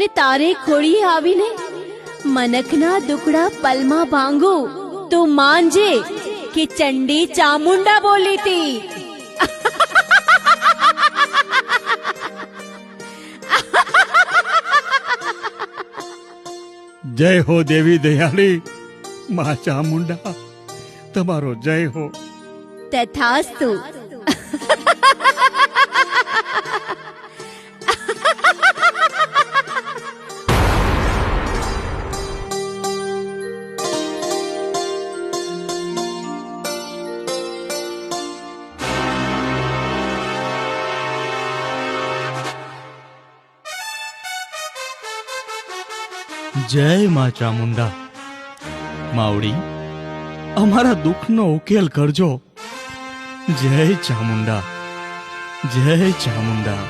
ને તારે ખોળીએ આવીને મનકના દુકડા પલમાં ભાંગું તો માનજે કે ચંડી ચામુંડા બોલી તી. જય હો દેવી દયાળી, મા ચામુંડા તમારો જય હો. તથાસ્તુ. જય મા ચામુંડા. માવડી, અમારા દુઃખનો ઉકેલ કરજો. જય ચામુંડા, જય ચામુંડા.